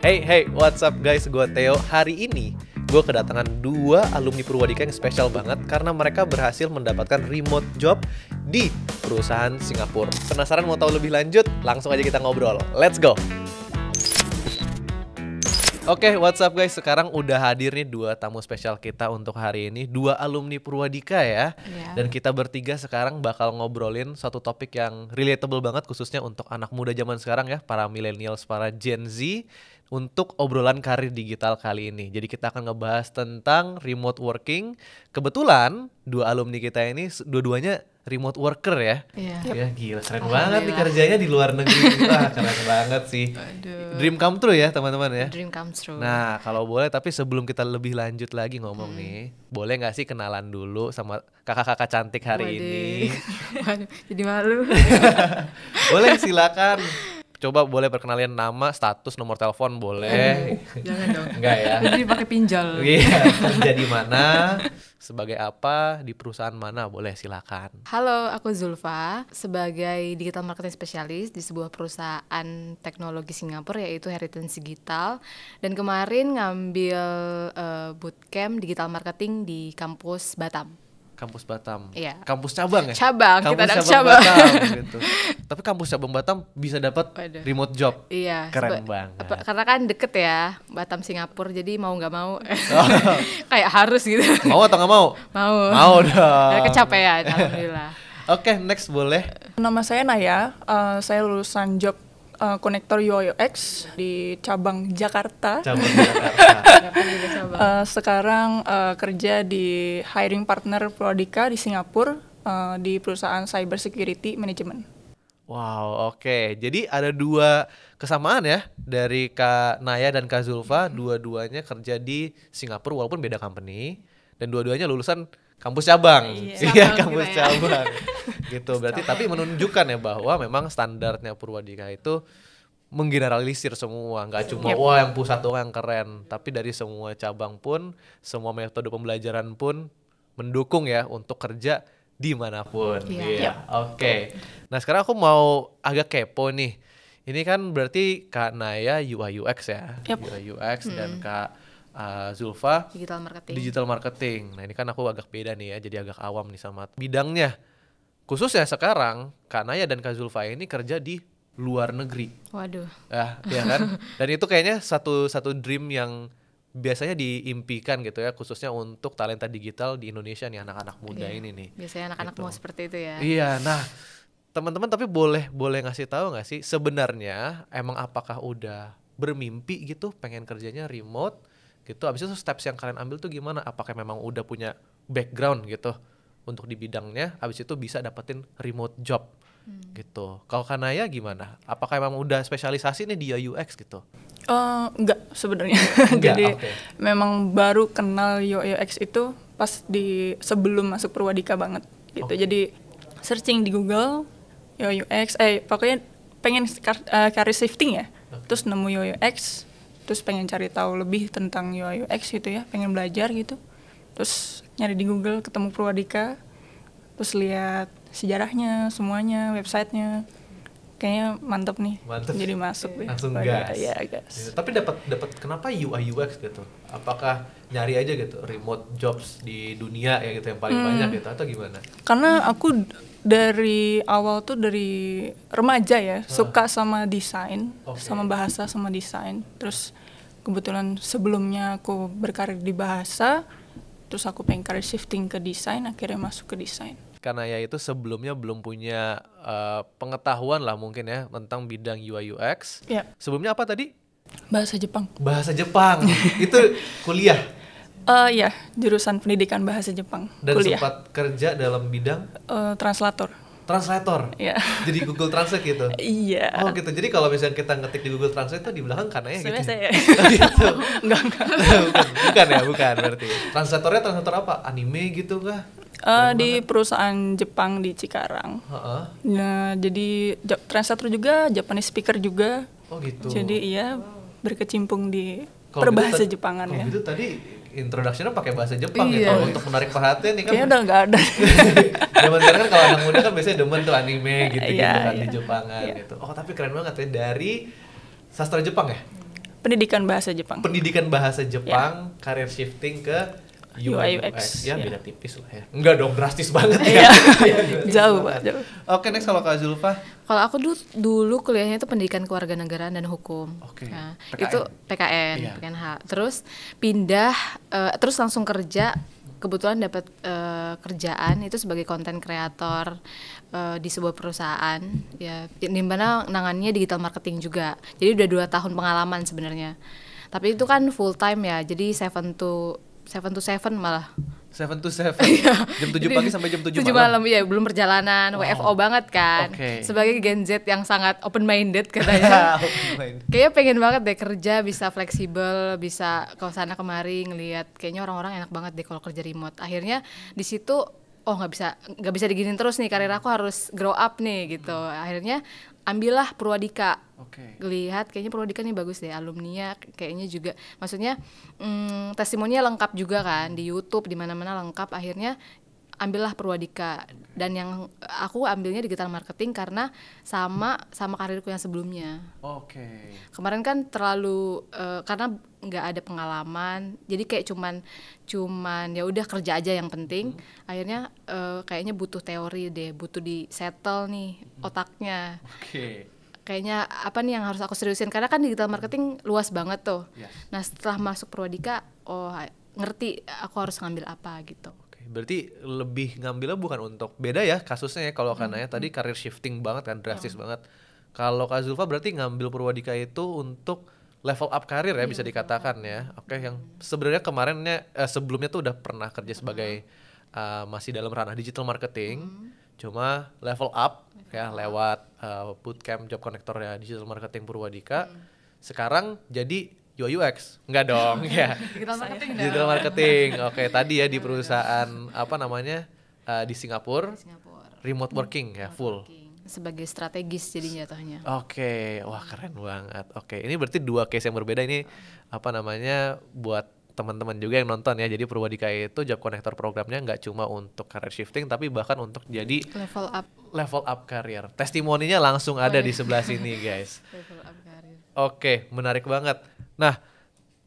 Hey, what's up guys? Gue Theo. Hari ini gue kedatangan 2 alumni Purwadika yang spesial banget karena mereka berhasil mendapatkan remote job di perusahaan Singapura. Penasaran mau tahu lebih lanjut? Langsung aja kita ngobrol. Let's go! Oke, what's up guys? Sekarang udah hadir nih 2 tamu spesial kita untuk hari ini, 2 alumni Purwadika ya. Dan kita bertiga sekarang bakal ngobrolin suatu topik yang relatable banget khususnya untuk anak muda zaman sekarang ya, para millennials, para Gen Z, untuk obrolan karir digital kali ini. Jadi kita akan ngebahas tentang remote working. Kebetulan 2 alumni kita ini dua-duanya remote worker ya. Ya gila, keren banget nih kerjanya di luar negeri. Wah, keren banget sih. Aduh. Dream come true ya teman-teman ya. Dream come true. Nah, kalau boleh, tapi sebelum kita lebih lanjut lagi ngomong nih, boleh nggak sih kenalan dulu sama kakak-kakak cantik hari ini? Waduh, jadi malu. Boleh, silakan. Coba boleh perkenalin nama, status, nomor telepon boleh. Jangan dong. Enggak ya? Jadi pakai pinjol. Iya, kerja di mana? Sebagai apa? Di perusahaan mana? Boleh, silakan. Halo, aku Zulfa, sebagai digital marketing specialist di sebuah perusahaan teknologi Singapura yaitu Heritage Digital. Dan kemarin ngambil bootcamp digital marketing di kampus Batam. Kampus Batam. Iya. Kampus cabang ya? Cabang, kampus kita ada cabang cabang. Batam gitu. Tapi kampus cabang Batam bisa dapat remote job. Iya. Keren banget. Karena kan deket ya, Batam Singapura, jadi mau nggak mau kayak harus gitu. Mau atau nggak mau? Mau. Mau dong. Karena kecapean, alhamdulillah. Oke, next boleh. Nama saya Naya, saya lulusan job konektor UI UX di cabang Jakarta. Cabang Jakarta. Sekarang kerja di hiring partner Purwadika di Singapura di perusahaan cyber security management. Wow, oke. Jadi ada 2 kesamaan ya dari Kak Naya dan Kak Zulfa. Dua-duanya kerja di Singapura walaupun beda company. Dan dua-duanya lulusan kampus cabang. Iya, kampus cabang. Gitu. Berarti tapi menunjukkan ya bahwa memang standarnya Purwadika itu menggeneralisir semua, nggak cuma wah yang pusat doang yang keren, tapi dari semua cabang pun, semua metode pembelajaran pun mendukung ya untuk kerja dimanapun. Oke. Nah sekarang aku mau agak kepo nih. Ini kan berarti Kak Naya UI UX ya, UI UX dan Kak Zulfa digital marketing. Nah ini kan aku agak beda nih ya, jadi agak awam nih sama bidangnya. Khususnya sekarang Kak Naya dan Kak Zulfa ini kerja di luar negeri. Waduh. Ya kan? Dan itu kayaknya satu dream yang biasanya diimpikan gitu ya, khususnya untuk talenta digital di Indonesia nih, anak-anak muda ini nih. Biasanya anak-anak gitu. mau seperti itu ya. Iya, nah teman-teman tapi boleh ngasih tahu nggak sih sebenarnya emang apakah udah bermimpi gitu pengen kerjanya remote gitu? Abis itu steps yang kalian ambil tuh gimana? Apakah memang udah punya background gitu untuk di bidangnya? Abis itu bisa dapetin remote job gitu. Kalau Kanaya gimana? Apakah memang udah spesialisasi nih di UX gitu? Enggak sebenarnya. Jadi memang baru kenal UI UX itu pas sebelum masuk Purwadika banget gitu. Jadi searching di Google UI UX, pokoknya pengen career shifting ya. Terus nemu UI UX, terus pengen cari tahu lebih tentang UI UX gitu ya, pengen belajar gitu. Terus nyari di Google ketemu Purwadika, terus lihat sejarahnya, semuanya, websitenya, kayaknya mantep nih. Jadi masuk deh. Langsung gas. Ya, gas. Tapi dapat kenapa UI UX gitu? Apakah nyari aja gitu remote jobs di dunia ya gitu yang paling banyak gitu atau gimana? Karena aku dari awal tuh dari remaja ya suka sama desain, sama bahasa, sama desain. Terus kebetulan sebelumnya aku berkarir di bahasa, terus aku pengen career shifting ke desain, akhirnya masuk ke desain. Karena ya itu sebelumnya belum punya pengetahuan lah mungkin ya tentang bidang UI UX. Ya. Sebelumnya apa tadi? Bahasa Jepang. Bahasa Jepang. Itu kuliah. Ya, jurusan pendidikan bahasa Jepang. Dan kuliah. sempat kerja dalam bidang translator. Translator. Iya. Jadi Google Translate gitu. Iya. Oh gitu. Jadi kalau misalnya kita ngetik di Google Translate tuh di belakang kananya gitu. Saya. Gitu. Enggak. bukan berarti. Translatornya translator apa? Anime gitu kah? Di perusahaan Jepang di Cikarang. Nah, jadi translator juga, Japanese speaker juga. Oh gitu. Jadi iya berkecimpung di Kalo berbahasa gitu, Jepangan ya. Kalau gitu tadi introduction-nya pakai bahasa Jepang ya untuk menarik perhatian nih kan. Kayaknya udah nggak ada. Zaman sekarang kan kalau anak muda kan biasanya demen tuh anime gitu kan di Jepangan Iya. gitu. Oh tapi keren banget ya, dari sastra Jepang ya? Pendidikan bahasa Jepang. Pendidikan bahasa Jepang, career shifting ke UI UX. Ya ya. beda tipis lah ya. Enggak dong, drastis banget Iya. ya. Jauh, Pak, jauh. Oke, next kalau Kak Zulfa. Kalau aku dulu kuliahnya itu pendidikan kewarganegaraan dan hukum. Oke. Nah, PKN. itu PKN, Iya. PKNH. Terus pindah, terus langsung kerja. Kebetulan dapat kerjaan itu sebagai konten kreator di sebuah perusahaan, ya, di mana nangannya digital marketing juga. Jadi udah 2 tahun pengalaman sebenarnya. Tapi itu kan full time ya, jadi 7 to 7 malah. 7 to 7. Jam 7 pagi sampai jam 7 malam. Iya, belum perjalanan, Wow. WFO banget kan. Oke. Sebagai Gen Z yang sangat open minded katanya. Kayaknya pengen banget deh kerja bisa fleksibel, bisa ke sana kemari ngelihat kayaknya orang-orang enak banget deh kalau kerja remote. Akhirnya di situ nggak bisa diginin terus nih, karir aku harus grow up nih gitu. Akhirnya ambillah Purwadika. Oke. Lihat kayaknya Purwadika nih bagus deh, alumninya kayaknya juga, maksudnya testimoninya lengkap juga kan di YouTube, di mana-mana lengkap. Akhirnya ambillah Purwadika, dan yang aku ambilnya digital marketing karena sama karirku yang sebelumnya. Oke. Kemarin kan terlalu karena nggak ada pengalaman, jadi kayak cuman ya udah kerja aja yang penting. Akhirnya kayaknya butuh teori deh, butuh di settle nih otaknya. Oke. Kayaknya apa nih yang harus aku seriusin, karena kan digital marketing luas banget tuh. Yes. Nah setelah masuk Purwadika, ngerti aku harus ngambil apa gitu. Oke, berarti lebih ngambilnya bukan untuk beda ya kasusnya ya. Kalau Kanaya tadi karir shifting banget kan, drastis banget. Kalau Kak Zulfa berarti ngambil Purwadika itu untuk level up karir ya, bisa dikatakan ya. Oke, yang sebenarnya kemarinnya sebelumnya tuh udah pernah kerja sebagai masih dalam ranah digital marketing, cuma level up ya lewat bootcamp job connector ya digital marketing Purwadika. Sekarang jadi UI UX. Enggak dong ya. Digital marketing. Digital marketing. Oke, tadi ya di perusahaan apa namanya di Singapura, remote working ya full. Sebagai strategis jadi jatuhnya. Oke, wah keren banget. Oke, ini berarti 2 case yang berbeda ini apa namanya buat teman-teman juga yang nonton ya. Jadi Purwadika itu job connector programnya nggak cuma untuk career shifting, tapi bahkan untuk jadi level up career. Testimoninya langsung ada di sebelah sini guys. Level up career. Oke, menarik banget. Nah,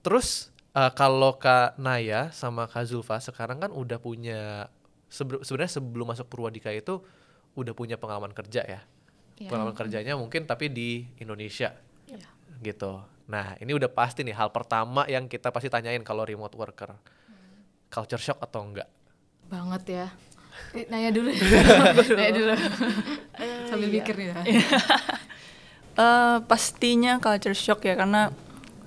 terus kalau Kak Naya sama Kak Zulfa sekarang kan udah punya sebenarnya sebelum masuk Purwadika itu udah punya pengalaman kerja ya. Pengalaman kerjanya mungkin tapi di Indonesia. Gitu. Nah, ini udah pasti nih hal pertama yang kita pasti tanyain kalau remote worker. Culture shock atau enggak? Banget ya. Nanya dulu. Nanya dulu. Sambil mikir nih. Pastinya culture shock ya, karena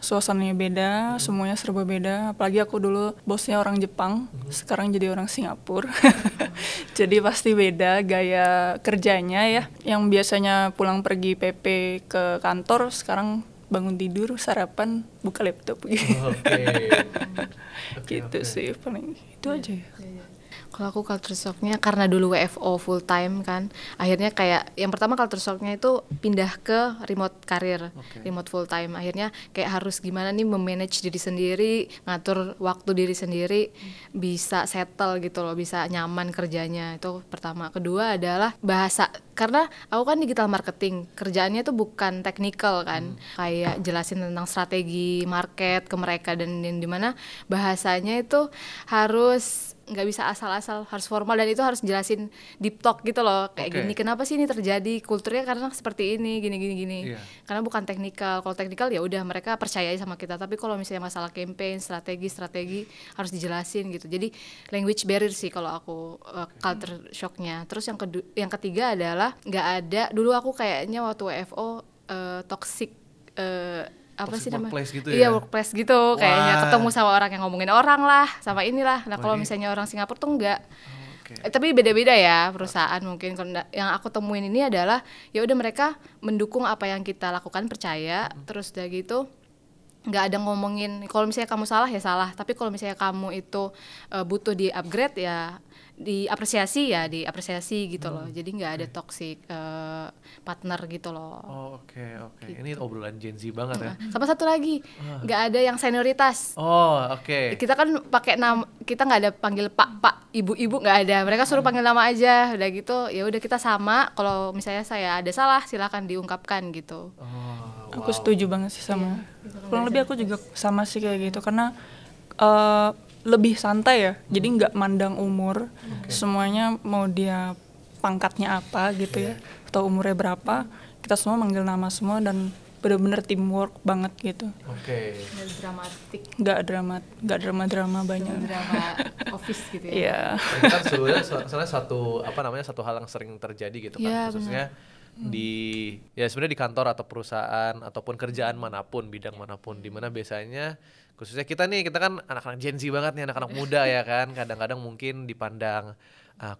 suasananya beda, semuanya serba beda. Apalagi aku dulu bosnya orang Jepang, sekarang jadi orang Singapura. Jadi pasti beda gaya kerjanya ya. Yang biasanya pulang pergi PP ke kantor, sekarang bangun tidur, sarapan, buka laptop gitu. Gitu sih, paling itu aja ya. Kalau aku culture shocknya karena dulu WFO full time kan, akhirnya kayak yang pertama culture shocknya itu pindah ke remote karir, remote full time. Akhirnya kayak harus gimana nih memanage diri sendiri, ngatur waktu diri sendiri, bisa settle gitu loh, bisa nyaman kerjanya. Itu pertama. Kedua adalah bahasa, karena aku kan digital marketing, kerjaannya tuh bukan technical kan, kayak jelasin tentang strategi market ke mereka, dan dimana bahasanya itu harus nggak bisa asal-asal, harus formal, dan itu harus jelasin deep talk gitu loh, kayak gini kenapa sih ini terjadi, kulturnya karena seperti ini, gini. Karena bukan teknikal. Kalau teknikal ya udah mereka percaya sama kita, tapi kalau misalnya masalah campaign, strategi harus dijelasin gitu. Jadi language barrier sih kalau aku culture shocknya. Terus yang ketiga adalah nggak ada, dulu aku kayaknya waktu WFO toxic apa sih namanya? Workplace gitu iya, ya? workplace gitu. Kayaknya ketemu sama orang yang ngomongin orang lah, sama inilah. Nah kalau misalnya orang Singapura tuh enggak. Tapi beda-beda ya perusahaan mungkin. Yang aku temuin ini adalah ya udah mereka mendukung apa yang kita lakukan, percaya. Terus udah gitu nggak ada ngomongin kalau misalnya kamu salah ya salah, tapi kalau misalnya kamu itu butuh di upgrade ya diapresiasi gitu loh. Jadi nggak ada toxic partner gitu loh. Oke. Gitu. Ini obrolan Gen Z banget ya. Sama satu lagi, nggak ada yang senioritas. Kita kan pakai nama, kita nggak ada panggil pak, ibu, nggak ada. Mereka suruh panggil nama aja, udah gitu. Ya udah kita sama. Kalau misalnya saya ada salah, silakan diungkapkan gitu. Aku setuju banget sih sama Kurang lebih aku juga sama sih kayak gitu, karena lebih santai ya, jadi nggak mandang umur, semuanya mau dia pangkatnya apa gitu ya, atau umurnya berapa, kita semua manggil nama semua dan benar-benar teamwork banget gitu. Dan dramatik, Nggak drama banyak. drama office gitu ya. Iya. Itu kan sebenarnya satu hal yang sering terjadi gitu kan, Iya, khususnya sebenarnya di kantor atau perusahaan ataupun kerjaan manapun, bidang manapun, dimana biasanya khususnya kita kan anak-anak Gen Z banget nih, anak-anak muda ya kan, kadang-kadang mungkin dipandang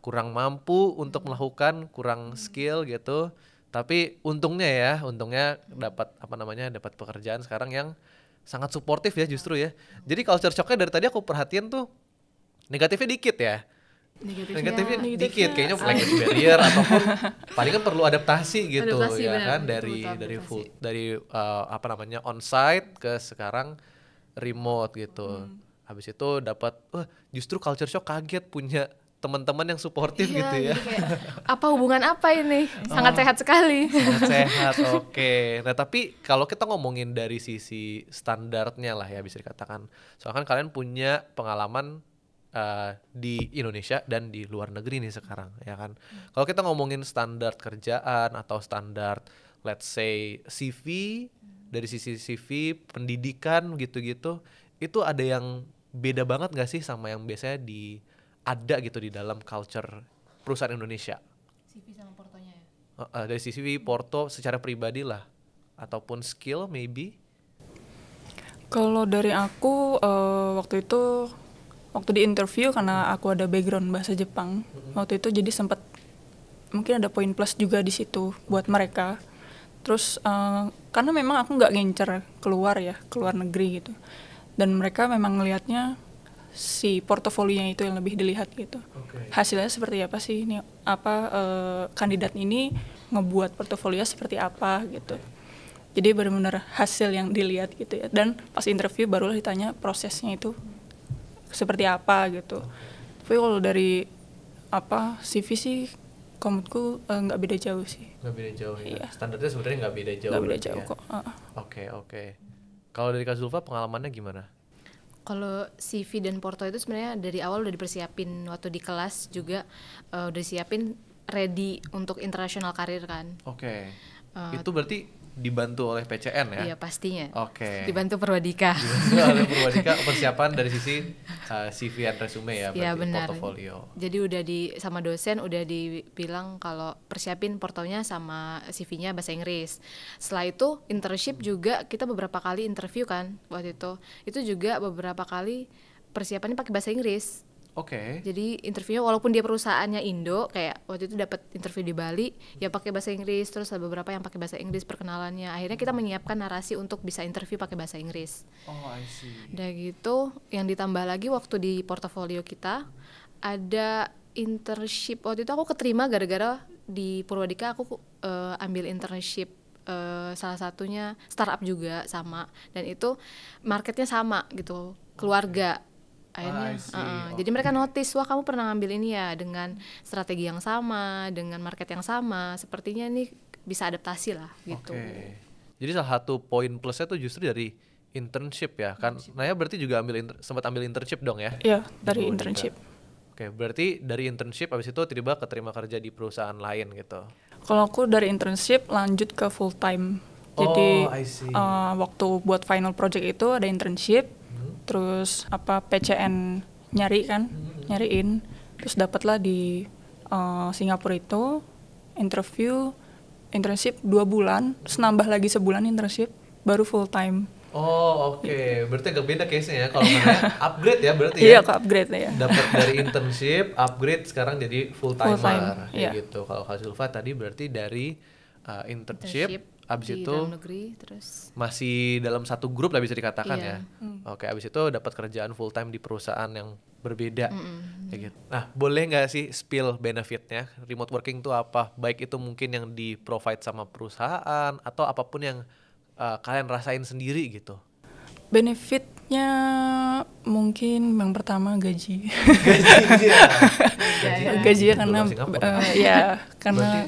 kurang mampu untuk melakukan, kurang skill gitu. Tapi untungnya dapat pekerjaan sekarang yang sangat suportif ya justru ya. Jadi culture shocknya dari tadi aku perhatiin tuh negatifnya dikit ya. Negatifnya dikit, kayaknya language barrier ataupun paling kan perlu adaptasi gitu Adaptasi, ya benar, kan, betul, dari onsite ke sekarang remote gitu. Habis itu dapat justru culture shock, kaget punya teman-teman yang suportif Iya, gitu ya. jadi kayak apa hubungan apa ini? Sangat sehat sekali. Sangat sehat, oke. Nah tapi kalau kita ngomongin dari sisi standarnya lah ya bisa dikatakan, soalnya kan kalian punya pengalaman di Indonesia dan di luar negeri nih sekarang ya kan. Kalau kita ngomongin standar kerjaan atau standar let's say CV, dari sisi CV, pendidikan gitu-gitu, itu ada yang beda banget gak sih sama yang biasanya ada gitu di dalam culture perusahaan Indonesia? CV sama portonya ya. Dari sisi CV, porto secara pribadi lah, ataupun skill maybe. Kalau dari aku waktu di interview, karena aku ada background bahasa Jepang, waktu itu jadi sempat mungkin ada poin plus juga di situ buat mereka. Terus karena memang aku nggak ngincer keluar negeri gitu, dan mereka memang ngelihatnya si portofolionya itu yang lebih dilihat gitu. Hasilnya seperti apa sih ini, kandidat ini ngebuat portofolio seperti apa gitu. Jadi benar-benar hasil yang dilihat gitu ya. Dan pas interview barulah ditanya prosesnya itu seperti apa gitu. Tapi kalau dari CV sih menurutku nggak beda jauh sih. Nggak beda jauh ya. Iya. Standarnya sebenarnya nggak beda jauh. Nggak beda jauh kok. Oke. Kalau dari Kak Zulfa pengalamannya gimana? Kalau CV dan porto itu sebenarnya dari awal udah dipersiapin, waktu di kelas juga udah disiapin ready untuk international karir kan. Oke. Itu berarti dibantu oleh PCN ya? Iya pastinya. Oke. Dibantu Perwadika. Dibantu oleh Perwadika, persiapan dari sisi CV dan resume ya, berarti Iya benar. portofolio. Jadi udah sama dosen udah dibilang kalau persiapin portonya sama CV-nya bahasa Inggris. Setelah itu internship juga kita beberapa kali interview kan waktu itu. Itu juga beberapa kali persiapannya pakai bahasa Inggris. Oke. Jadi interviewnya walaupun dia perusahaannya Indo, kayak waktu itu dapat interview di Bali, ya pakai bahasa Inggris, terus ada beberapa yang pakai bahasa Inggris perkenalannya. Akhirnya kita menyiapkan narasi untuk bisa interview pakai bahasa Inggris. Oh, I see. Udah gitu, yang ditambah lagi waktu di portofolio kita ada internship. Waktu itu aku keterima gara-gara di Purwadika aku ambil internship, salah satunya startup juga sama, dan itu marketnya sama gitu, keluarga. Akhirnya jadi mereka notice, wah kamu pernah ngambil ini ya, dengan strategi yang sama, dengan market yang sama, sepertinya nih bisa adaptasi lah gitu. Jadi salah satu poin plusnya tuh justru dari internship ya kan. Naya berarti juga sempat ambil internship dong ya? Iya, dari internship. Oke, berarti dari internship habis itu tiba-tiba keterima kerja di perusahaan lain gitu. Kalau aku dari internship lanjut ke full time. Jadi I see. Waktu buat final project itu ada internship, terus PCN nyariin, terus dapatlah di Singapura itu internship 2 bulan, terus nambah lagi sebulan internship, baru full time. Oh oke. Berarti agak beda case-nya ya, kalau namanya upgrade ya berarti ya? Iya, ke upgrade ya. Dapat dari internship, upgrade sekarang jadi full timer iya. gitu. Kalau Kak Zulfa tadi berarti dari internship abis di itu dalam negeri, terus masih dalam satu grup lah bisa dikatakan Iya. ya. Oke, abis itu dapat kerjaan full time di perusahaan yang berbeda kayak gitu. Nah, boleh nggak sih spill benefitnya remote working itu apa? Baik itu mungkin yang di provide sama perusahaan atau apapun yang kalian rasain sendiri gitu. Benefit benefitnya mungkin yang pertama gaji. Gaji ya. Gajinya karena ya karena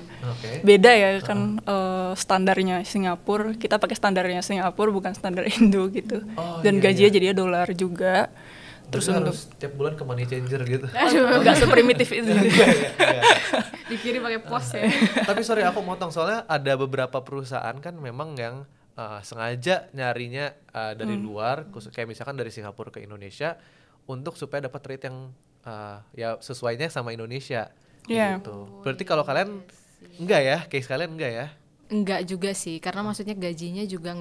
beda ya kan standarnya Singapura, kita pakai standarnya Singapura bukan standar Indo gitu. Dan gajinya jadinya dolar juga. Terus harus tiap bulan ke money changer gitu. Enggak seprimitif itu. Dikirim pakai pos ya. Tapi sorry aku motong, soalnya ada beberapa perusahaan kan memang yang sengaja nyarinya dari luar, kayak misalkan dari Singapura ke Indonesia untuk supaya dapat rate yang ya sesuainya sama Indonesia. Gitu. Berarti kalau kalian enggak ya, case kalian enggak ya? Enggak juga sih, karena maksudnya gajinya juga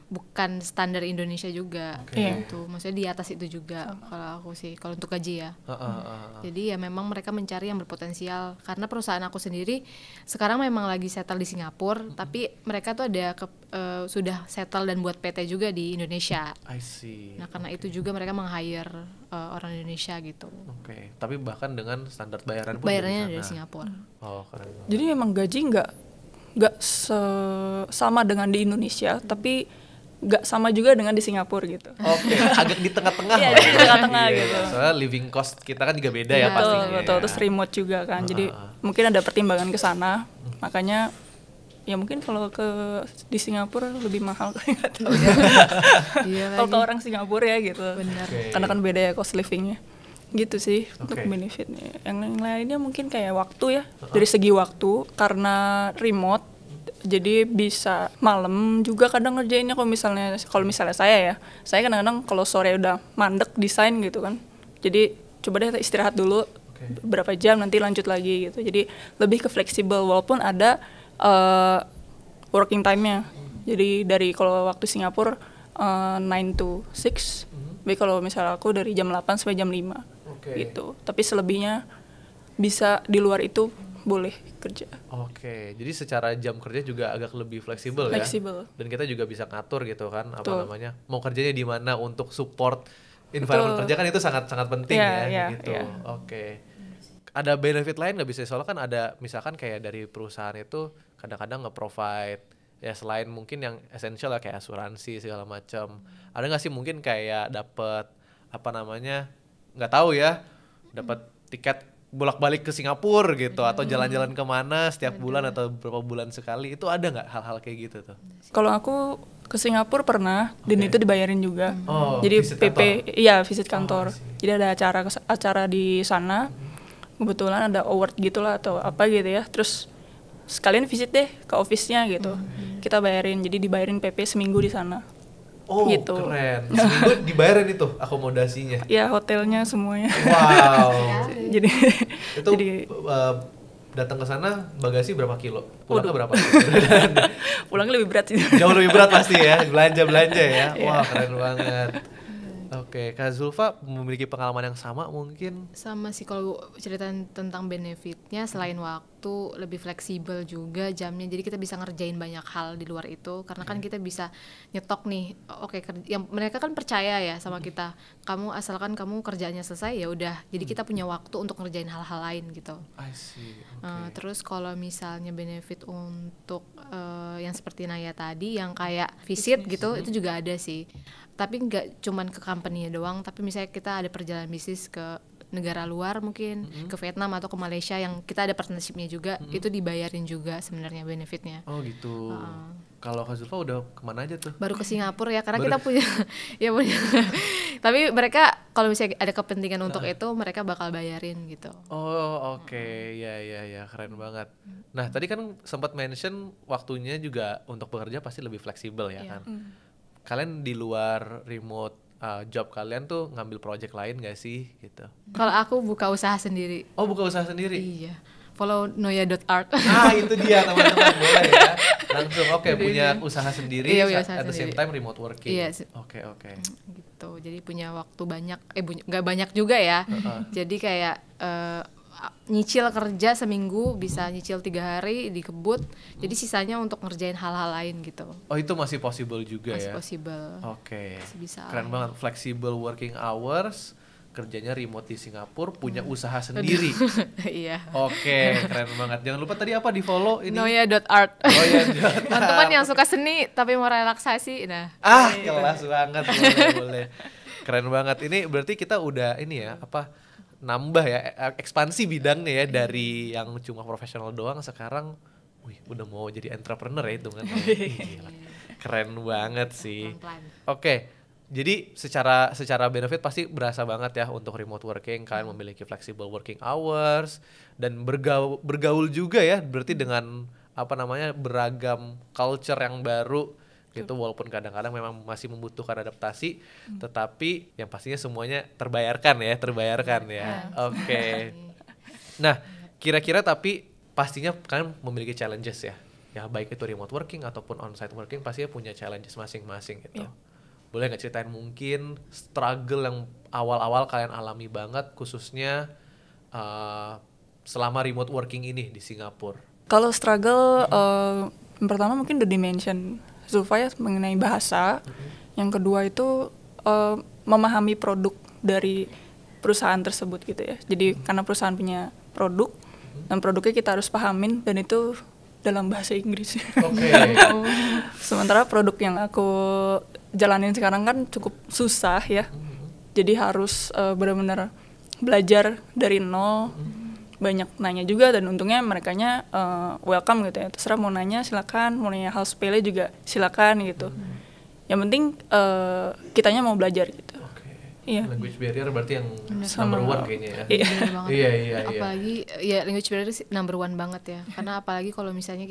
bukan standar Indonesia juga gitu. Maksudnya di atas itu juga kalau aku sih, kalau untuk gaji ya. Jadi ya memang mereka mencari yang berpotensial, karena perusahaan aku sendiri sekarang memang lagi settle di Singapura, tapi mereka tuh ada sudah settle dan buat PT juga di Indonesia. I see. Nah, karena itu juga mereka meng-hire orang Indonesia gitu. Tapi bahkan dengan standar bayarannya dari Singapura. Oh, keren. Jadi memang gaji nggak sama dengan di Indonesia, tapi nggak sama juga dengan di Singapura gitu. Agak di tengah-tengah. Iya, di tengah-tengah gitu. Soalnya living cost kita kan juga beda ya pastinya. Betul, terus remote juga kan. Jadi mungkin ada pertimbangan ke sana. Makanya ya mungkin kalau di Singapura lebih mahal kan, nggak tahu ya. Kalau ke orang Singapura ya gitu. Benar. Karena kan beda ya cost livingnya. Gitu sih untuk benefitnya. Yang lainnya mungkin kayak waktu ya. Dari segi waktu, karena remote, jadi bisa malam juga kadang ngerjainnya. Kalau misalnya saya kadang-kadang kalau sore udah mandek desain gitu kan, jadi coba deh istirahat dulu berapa jam, nanti lanjut lagi gitu. Jadi lebih ke fleksibel, walaupun ada working time-nya. Jadi dari kalau waktu Singapura 9 to 6, tapi kalau misalnya aku dari jam 8 sampai jam 5 gitu. Tapi selebihnya bisa di luar itu boleh kerja. Jadi secara jam kerja juga agak lebih fleksibel ya. Dan kita juga bisa ngatur gitu kan, namanya, mau kerjanya di mana untuk support environment kerja kan, itu sangat-sangat penting gitu. Ada benefit lain nggak bisa? Soalnya kan ada misalkan kayak dari perusahaan itu kadang-kadang nge-provide ya selain mungkin yang essential ya kayak asuransi segala macam. Ada nggak sih mungkin kayak dapat nggak tahu ya, dapat tiket bolak-balik ke Singapura gitu, atau jalan-jalan kemana setiap bulan atau beberapa bulan sekali, itu ada nggak hal-hal kayak gitu tuh? Kalau aku ke Singapura pernah, dan itu dibayarin juga. Jadi visit PP, kantor? visit kantor. Jadi ada acara di sana, kebetulan ada award gitulah atau apa gitu ya. Terus sekalian visit deh ke office-nya gitu. Kita bayarin, jadi dibayarin PP seminggu di sana. Gitu. Keren. Seminggu dibayarin itu akomodasinya? Ya, hotelnya semuanya. Wow. jadi datang ke sana bagasi berapa kilo? Pulangnya berapa kilo? Pulangnya lebih berat sih. Jauh lebih berat pasti ya, belanja ya. Wah, keren banget. Kak Zulfa memiliki pengalaman yang sama mungkin? Sama sih, kalau cerita tentang benefitnya, selain waktu, lebih fleksibel juga jamnya, jadi kita bisa ngerjain banyak hal di luar itu, karena kan kita bisa nyetok nih, yang mereka kan percaya ya sama kita, kamu asalkan kamu kerjaannya selesai ya udah, jadi kita punya waktu untuk ngerjain hal-hal lain gitu. I see. Terus kalau misalnya benefit untuk yang seperti Naya tadi, yang kayak visit gitu, itu juga ada sih. Tapi nggak cuman ke company-nya doang, tapi misalnya kita ada perjalanan bisnis ke negara luar mungkin, ke Vietnam atau ke Malaysia yang kita ada partnership-nya juga, itu dibayarin juga sebenarnya benefitnya. Gitu. Kalau Kak Zulfa udah kemana aja tuh? Baru ke Singapura ya, karena kita punya punya. Tapi mereka kalau misalnya ada kepentingan untuk itu, mereka bakal bayarin gitu. Ya, keren banget. Nah, tadi kan sempat mention waktunya juga untuk bekerja pasti lebih fleksibel ya kan? Kalian di luar remote job kalian tuh ngambil project lain gak sih gitu? Kalau aku buka usaha sendiri. Buka usaha sendiri? Iya. Follow noya.art. Itu dia teman-teman, boleh ya. Langsung punya usaha sendiri, at the same time remote working. Iya. Oke. Gitu. Jadi punya waktu banyak, nggak banyak juga ya. Jadi kayak nyicil kerja seminggu bisa nyicil 3 hari di kebut, jadi sisanya untuk ngerjain hal-hal lain gitu. Itu masih possible juga masih ya? Possible. Oke. Bisa. Keren banget, flexible working hours, kerjanya remote di Singapura, punya usaha sendiri. Iya. Oke, keren banget. Jangan lupa tadi apa, di follow ini. Noya.art. Oh ya, Teman-teman yang suka seni tapi mau relaksasi, nah. kelas banget, boleh. Keren banget. Ini berarti kita udah ini ya, nambah ya, ekspansi bidangnya ya, dari yang cuma profesional doang sekarang, udah mau jadi entrepreneur ya itu kan. Gila. Keren banget sih. Pelan-pelan. Oke. Jadi secara benefit pasti berasa banget ya untuk remote working, kalian memiliki flexible working hours dan bergaul juga ya, berarti dengan beragam culture yang baru gitu, walaupun kadang-kadang memang masih membutuhkan adaptasi, tetapi yang pastinya semuanya terbayarkan ya. Oke. Nah, kira-kira tapi pastinya kalian memiliki challenges ya. Ya baik itu remote working ataupun on-site working pastinya punya challenges masing-masing gitu. Boleh nggak ceritain mungkin struggle yang awal-awal kalian alami banget, khususnya selama remote working ini di Singapura? Kalau struggle, yang pertama mungkin udah dimention Zulfa ya, mengenai bahasa. Yang kedua itu memahami produk dari perusahaan tersebut gitu ya. Jadi karena perusahaan punya produk, dan produknya kita harus pahamin, dan itu dalam bahasa Inggris. Oke. Sementara produk yang aku jalanin sekarang kan cukup susah ya. Jadi harus benar-benar belajar dari nol. Banyak nanya juga, dan untungnya merekanya welcome gitu ya. Terserah mau nanya silakan, mau nanya hal sepele juga silakan gitu. Yang penting kitanya mau belajar gitu. Iya. Language barrier berarti yang Sama. number one kayaknya ya. Bener banget. Iya. Apalagi ya language barrier sih number one banget ya. Karena apalagi kalau misalnya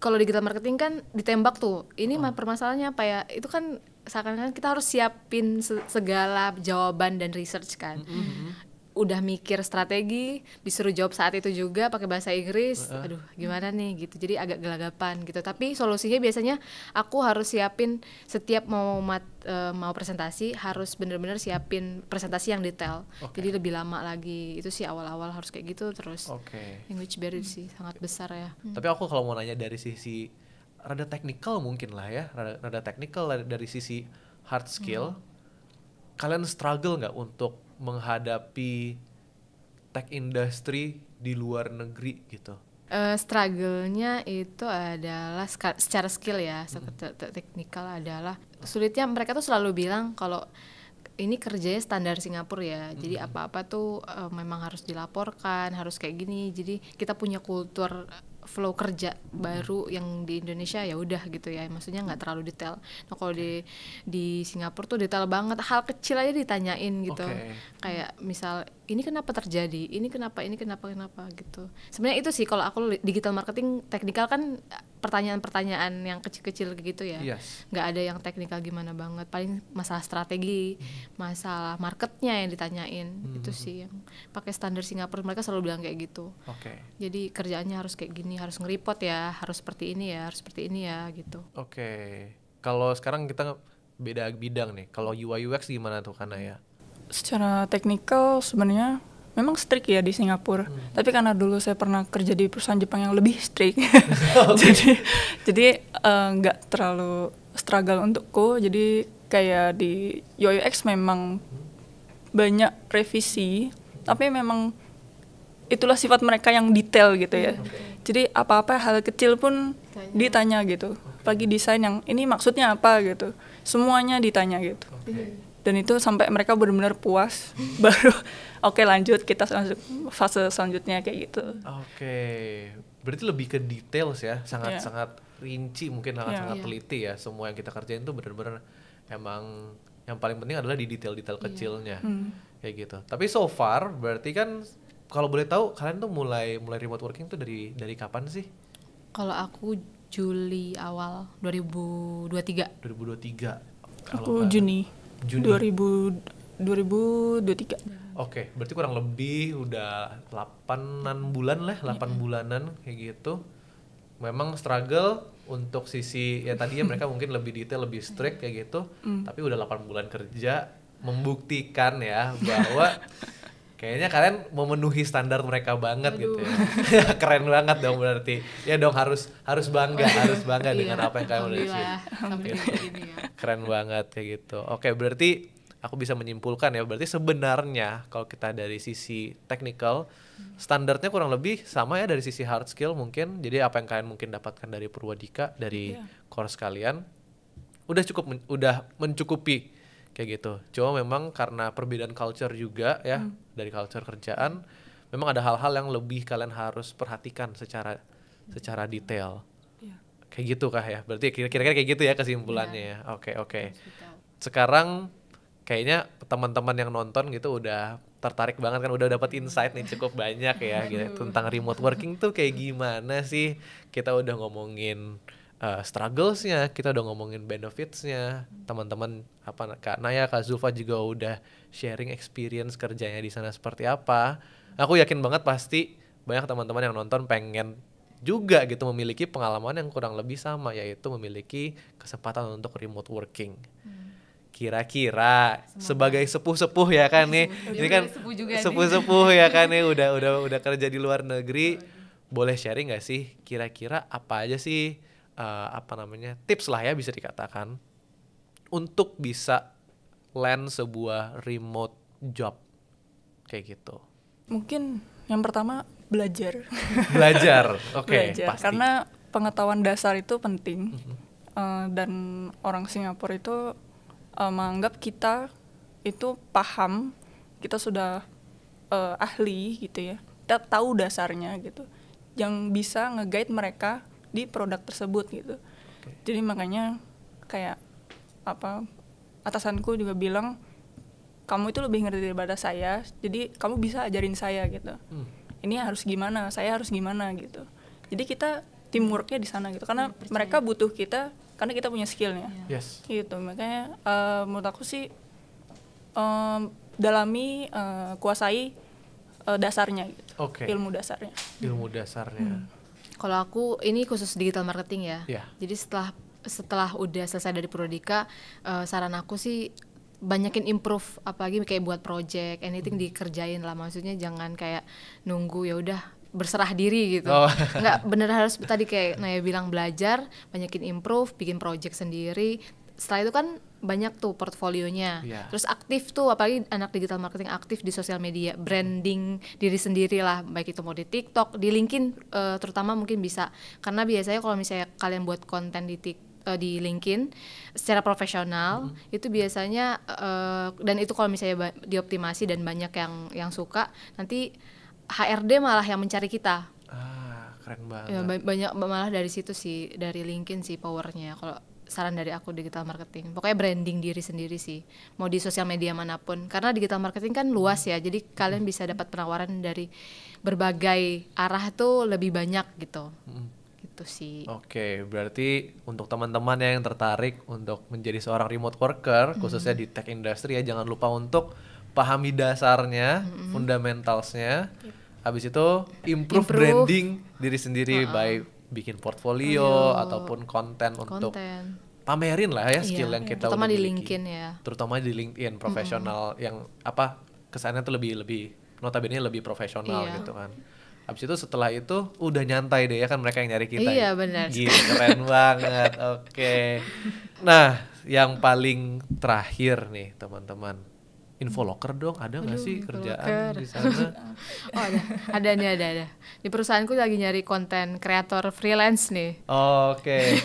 kalau digital marketing kan ditembak tuh. Ini permasalahannya apa ya? Itu kan seakan-akan kita harus siapin segala jawaban dan research kan. Udah mikir strategi, disuruh jawab saat itu juga pakai bahasa Inggris. Aduh, gimana nih gitu. Jadi agak gelagapan gitu. Tapi solusinya biasanya aku harus siapin setiap mau presentasi, harus bener-bener siapin presentasi yang detail. Jadi lebih lama lagi. Itu sih awal-awal harus kayak gitu. Terus language barrier sih sangat besar ya. Tapi aku kalau mau nanya dari sisi rada technical mungkin lah ya, rada technical dari sisi hard skill, kalian struggle nggak untuk menghadapi tech industry di luar negeri gitu? Struggle-nya itu adalah secara skill ya, teknikal adalah sulitnya. Mereka tuh selalu bilang kalau ini kerjanya standar Singapura ya, jadi apa-apa tuh memang harus dilaporkan, harus kayak gini. Jadi kita punya kultur flow kerja baru yang di Indonesia ya udah gitu ya, maksudnya nggak terlalu detail. Nah kalau di Singapura tuh detail banget, hal kecil aja ditanyain gitu. Kayak misal ini kenapa terjadi, ini kenapa gitu. Sebenarnya itu sih kalau aku digital marketing teknikal kan pertanyaan-pertanyaan yang kecil-kecil gitu ya. Nggak ada yang teknikal gimana banget, paling masalah strategi, masalah marketnya yang ditanyain. Itu sih yang pakai standar Singapura, mereka selalu bilang kayak gitu. Jadi kerjaannya harus kayak gini, harus nge-report ya, harus seperti ini ya gitu. Kalau sekarang kita beda bidang nih, kalau UI UX gimana tuh karena ya? Secara teknikal sebenarnya memang strict ya di Singapura. Tapi karena dulu saya pernah kerja di perusahaan Jepang yang lebih strict, jadi nggak terlalu struggle untukku. Jadi kayak di UI UX memang banyak revisi, tapi memang itulah sifat mereka yang detail gitu ya. Jadi apa-apa hal kecil pun ditanya gitu. Apalagi desain yang ini maksudnya apa gitu, semuanya ditanya gitu. Dan itu sampai mereka benar-benar puas, baru oke lanjut, kita masuk fase selanjutnya kayak gitu. Berarti lebih ke details ya, sangat rinci, mungkin sangat teliti ya. Semua yang kita kerjain tuh benar-benar emang yang paling penting adalah di detail-detail kecilnya, kayak gitu. Tapi so far berarti kan kalau boleh tahu kalian tuh mulai remote working tuh dari kapan sih? Kalau aku Juli awal 2023. Aku Juni 2023. Berarti kurang lebih udah 8 bulanan kayak gitu. Memang struggle untuk sisi ya tadinya mereka mungkin lebih detail, lebih strict kayak gitu. Tapi udah 8 bulan kerja membuktikan ya bahwa kayaknya kalian memenuhi standar mereka banget gitu ya. Keren banget dong berarti. Ya dong harus bangga dengan apa yang kalian udah achieve. Keren banget kayak gitu. Berarti aku bisa menyimpulkan ya, berarti sebenarnya kalau kita dari sisi technical, standarnya kurang lebih sama ya dari sisi hard skill mungkin. Jadi apa yang kalian mungkin dapatkan dari Purwadika, dari course kalian, udah cukup udah mencukupi kayak gitu. Cuma memang karena perbedaan culture juga ya, dari culture kerjaan, memang ada hal-hal yang lebih kalian harus perhatikan secara detail. Kayak gitu kah ya? Berarti kira-kira kayak gitu ya kesimpulannya ya. Oke. Sekarang kayaknya teman-teman yang nonton gitu udah tertarik banget kan, udah dapat insight nih cukup banyak ya gitu tentang remote working tuh kayak gimana sih. Kita udah ngomongin strugglesnya, kita udah ngomongin benefitsnya. Teman-teman Kak Naya, Kak Zulfa juga udah sharing experience kerjanya di sana seperti apa. Aku yakin banget pasti banyak teman-teman yang nonton pengen juga gitu memiliki pengalaman yang kurang lebih sama, yaitu memiliki kesempatan untuk remote working. Kira-kira sebagai sepuh-sepuh ya kan nih, ini kan sepuh-sepuh ya kan nih, udah kerja di luar negeri, boleh sharing nggak sih kira-kira apa aja sih tips lah ya bisa dikatakan untuk bisa land sebuah remote job kayak gitu? Mungkin yang pertama belajar. Oke, belajar. pasti. Karena pengetahuan dasar itu penting. Dan orang Singapura itu menganggap kita itu paham, kita sudah ahli gitu ya, kita tahu dasarnya gitu, yang bisa nge-guide mereka di produk tersebut gitu. Jadi makanya kayak atasanku juga bilang, kamu itu lebih ngerti daripada saya, jadi kamu bisa ajarin saya gitu. Ini harus gimana, saya harus gimana gitu. Jadi kita teamworknya di sana gitu, karena mereka butuh kita karena kita punya skillnya. Yes. Gitu, makanya menurut aku sih dalami, kuasai dasarnya gitu. Ilmu dasarnya. Kalau aku ini khusus digital marketing ya. Jadi setelah udah selesai dari Purwadika, saran aku sih banyakin improve, apalagi kayak buat project anything dikerjain lah, maksudnya jangan kayak nunggu ya udah berserah diri gitu. Nggak, bener harus tadi kayak Naya bilang, belajar, banyakin improve, bikin project sendiri. Setelah itu kan banyak tuh portfolionya. Terus aktif tuh, apalagi anak digital marketing aktif di sosial media, branding diri sendiri lah, baik itu mau di TikTok, di LinkedIn terutama mungkin bisa. Karena biasanya kalau misalnya kalian buat konten di LinkedIn secara profesional, itu biasanya dan itu kalau misalnya dioptimasi dan banyak yang suka, nanti HRD malah yang mencari kita. Keren banget. Ya, banyak malah dari situ sih, dari LinkedIn sih powernya. Kalau saran dari aku digital marketing, pokoknya branding diri sendiri sih, mau di sosial media manapun. Karena digital marketing kan luas ya, jadi kalian bisa dapat penawaran dari berbagai arah tuh lebih banyak gitu. Gitu sih. Oke, berarti untuk teman-teman yang tertarik untuk menjadi seorang remote worker, khususnya di tech industry ya, jangan lupa untuk pahami dasarnya, fundamentalsnya. Habis itu improve branding diri sendiri by bikin portfolio ataupun konten untuk pamerin lah ya skill yang kita terutama udah di miliki. LinkedIn ya. Terutama di LinkedIn profesional yang kesannya tuh lebih notabene lebih profesional gitu kan. Habis itu setelah itu udah nyantai deh ya kan, mereka yang nyari kita. Iya, benar. Gila, keren banget. Oke. Nah, yang paling terakhir nih teman-teman, Infolocker dong, ada nggak sih kerjaan di sana? Oh ada. Di perusahaanku lagi nyari konten kreator freelance nih. Oke.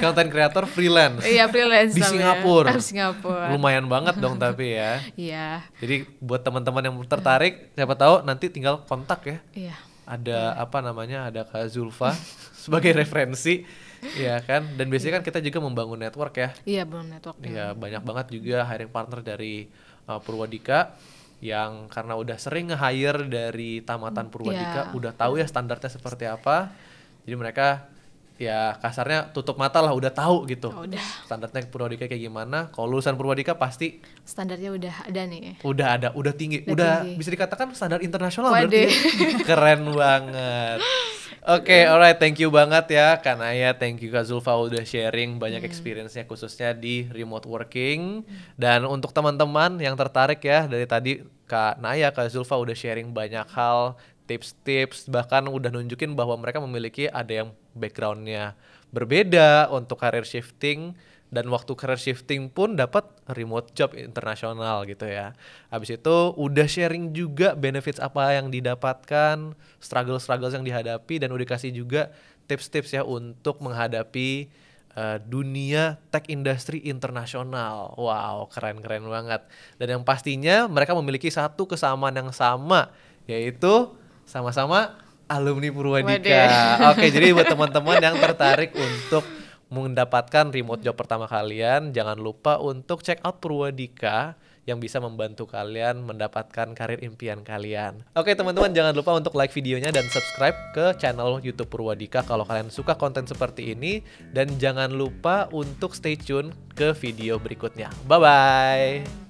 Konten kreator freelance. Iya, freelance di Singapura. Singapura. Lumayan banget dong tapi ya. Iya. Jadi buat teman-teman yang tertarik, siapa tahu nanti tinggal kontak ya. Iya. Ada ada Kak Zulfa sebagai referensi. Iya kan, dan biasanya kan kita juga membangun network ya. Iya, belum network. Iya, banyak banget juga hiring partner dari Purwadika yang karena udah sering nge-hire dari tamatan Purwadika, udah tahu ya standarnya seperti apa. Jadi mereka ya kasarnya tutup mata lah, udah tahu gitu. Standarnya Purwadika kayak gimana. Kalau lulusan Purwadika pasti standarnya udah ada nih. Udah tinggi. Udah bisa dikatakan standar internasional berarti. Keren banget. Oke, alright, thank you banget ya Kak Naya, thank you Kak Zulfa udah sharing banyak experience-nya khususnya di remote working. Dan untuk teman-teman yang tertarik ya, dari tadi Kak Naya, Kak Zulfa udah sharing banyak hal, tips-tips, bahkan udah nunjukin bahwa mereka memiliki ada yang background-nya berbeda untuk career shifting Dan waktu career shifting pun dapat remote job internasional gitu ya. Habis itu udah sharing juga benefits apa yang didapatkan, struggle-struggles yang dihadapi, dan udah kasih juga tips-tips ya untuk menghadapi dunia tech industry internasional. Wow, keren-keren banget. Dan yang pastinya mereka memiliki satu kesamaan yang sama, yaitu sama-sama alumni Purwadika. Oke, jadi buat teman-teman yang tertarik untuk mendapatkan remote job pertama kalian, jangan lupa untuk check out Purwadika yang bisa membantu kalian mendapatkan karir impian kalian. Oke teman-teman, jangan lupa untuk like videonya dan subscribe ke channel YouTube Purwadika kalau kalian suka konten seperti ini. Dan jangan lupa untuk stay tune ke video berikutnya. Bye-bye!